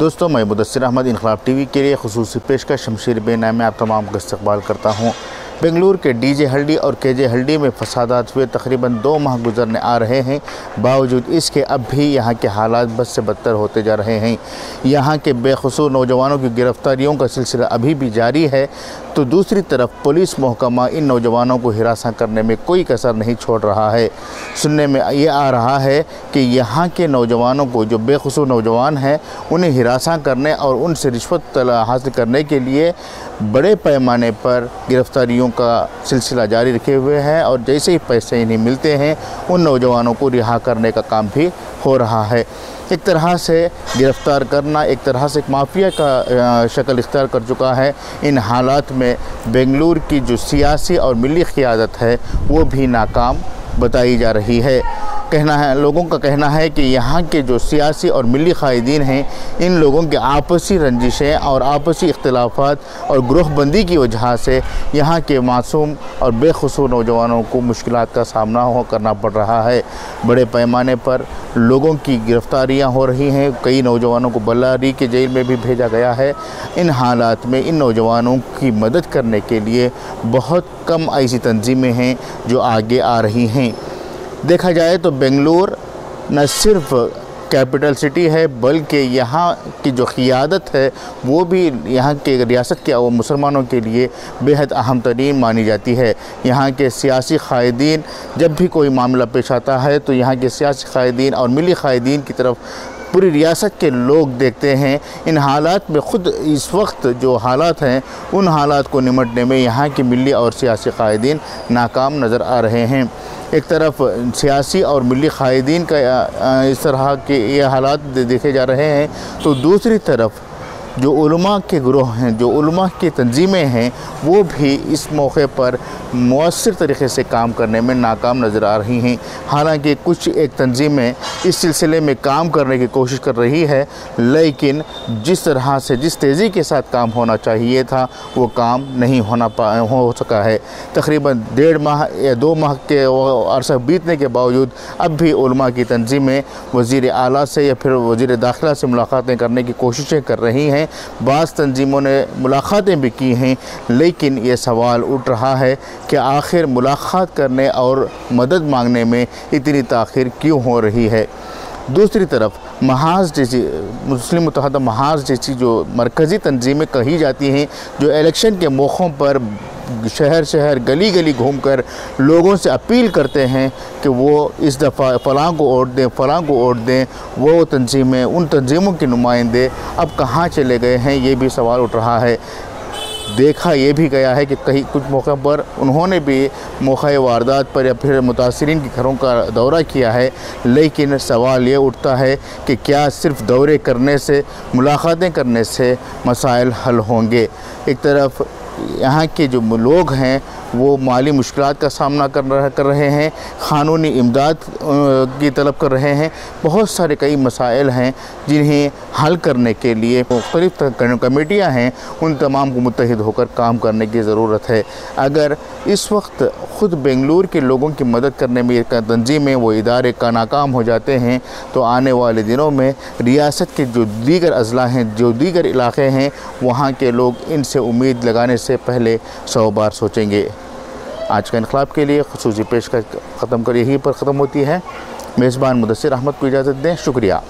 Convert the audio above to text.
दोस्तों, मैं मुदस्सिर अहमद इनकलाब टीवी के लिए खुसूसी पेशकश शमशीर बेनाम में आप तमाम का इस्तकबाल करता हूँ। बेंगलुरु के डीजे हल्डी और केजे हल्डी में फसादात हुए तकरीबन 2 माह गुजरने आ रहे हैं। बावजूद इसके अब भी यहाँ के हालात बद से बदतर होते जा रहे हैं। यहाँ के बेकसूर नौजवानों की गिरफ्तारियों का सिलसिला अभी भी जारी है, तो दूसरी तरफ पुलिस महकमा इन नौजवानों को हिरासत करने में कोई कसर नहीं छोड़ रहा है। सुनने में ये आ रहा है कि यहाँ के नौजवानों को, जो बेकसूर नौजवान हैं, उन्हें हिरासत करने और उनसे रिश्वत हासिल करने के लिए बड़े पैमाने पर गिरफ्तारियों का सिलसिला जारी रखे हुए हैं और जैसे ही पैसे इन्हें मिलते हैं उन नौजवानों को रिहा करने का काम भी हो रहा है। एक तरह से गिरफ़्तार करना एक तरह से एक माफिया का शक्ल इख्तियार कर चुका है। इन हालात में बेंगलुरु की जो सियासी और मिली क़ियादत है वो भी नाकाम बताई जा रही है। लोगों का कहना है कि यहाँ के जो सियासी और मिली क़ायदीन हैं, इन लोगों के आपसी रंजिशें और आपसी इख्तिलाफ़ात और ग्रुहबंदी की वजह से यहाँ के मासूम और बेकसूर नौजवानों को मुश्किलात का सामना करना पड़ रहा है। बड़े पैमाने पर लोगों की गिरफ़्तारियाँ हो रही हैं, कई नौजवानों को बल्लारी के जेल में भी भेजा गया है। इन हालात में इन नौजवानों की मदद करने के लिए बहुत कम ऐसी तंजीमें हैं जो आगे आ रही हैं। देखा जाए तो बेंगलुरु न सिर्फ कैपिटल सिटी है, बल्कि यहाँ की जो क़ियादत है वो भी यहाँ के रियासत के मुसलमानों के लिए बेहद अहम तरीन मानी जाती है। यहाँ के सियासी क़ायदीन जब भी कोई मामला पेश आता है तो यहाँ के सियासी क़ायदीन और मिली क़ायदीन की तरफ पूरी रियासत के लोग देखते हैं। इन हालात में ख़ुद इस वक्त जो हालात हैं उन हालात को निमटने में यहाँ के मिली और सियासी क़ायदीन नाकाम नज़र आ रहे हैं। एक तरफ सियासी और मिली क़ायदीन का इस तरह के ये हालात देखे जा रहे हैं, तो दूसरी तरफ जो उलमा के ग्रोह हैं, जो उलमा की तंजीमें हैं, वो भी इस मौके पर मौसर तरीक़े से काम करने में नाकाम नज़र आ रही हैं। हालांकि कुछ एक तंजीमें इस सिलसिले में काम करने की कोशिश कर रही है, लेकिन जिस तरह से जिस तेज़ी के साथ काम होना चाहिए था वो काम नहीं हो सका है। तकरीबन 1.5 माह या 2 माह के अरसा बीतने के बावजूद अब भी उलमा की तंजीमें वज़ीर आला से या फिर वज़ीर दाखिला से मुलाकातें करने की कोशिशें कर रही हैं। बाज़ तंजीमों ने मुलाकातें भी की हैं, लेकिन ये सवाल उठ रहा है कि आखिर मुलाकात करने और मदद मांगने में इतनी ताख़ीर क्यों हो रही है। दूसरी तरफ महाज जैसी मुस्लिम मुत्तहदा महाज जैसी जो मरकज़ी तंजीमें कही जाती हैं, जो इलेक्शन के मौक़ों पर शहर शहर गली गली घूमकर लोगों से अपील करते हैं कि वो इस दफ़ा फ़लाँ को वोट दें, फ़लाँ को वोट दें, वो तंजीमें, उन तंजीमों के नुमाइंदे अब कहाँ चले गए हैं, ये भी सवाल उठ रहा है। देखा ये भी गया है कि कहीं कुछ मौक़ों पर उन्होंने भी मौक़े वारदात पर या फिर मुतासिरीन के घरों का दौरा किया है, लेकिन सवाल ये उठता है कि क्या सिर्फ़ दौरे करने से, मुलाकातें करने से मसाइल हल होंगे। एक तरफ यहाँ के जो लोग हैं वो माली मुश्किलात का सामना कर रहे हैं, क़ानूनी इमदाद की तलब कर रहे हैं। बहुत सारे कई मसाइल हैं जिन्हें हल करने के लिए मुख्तलिफ़ कमेटियाँ हैं, उन तमाम को मुत्तहिद होकर काम करने की ज़रूरत है। अगर इस वक्त ख़ुद बेंगलुरु के लोगों की मदद करने में तंजीमें, वो इदारे का नाकाम हो जाते हैं, तो आने वाले दिनों में रियासत के जो दीगर अज़ला हैं, जो दीगर इलाक़े हैं, वहाँ के लोग इनसे उम्मीद लगाने से पहले 100 बार सोचेंगे। आज का इनकलाब के लिए खुसूसी पेशकश यहीं पर ख़त्म होती है। मेज़बान मुदस्सिर अहमद को इजाज़त दें। शुक्रिया।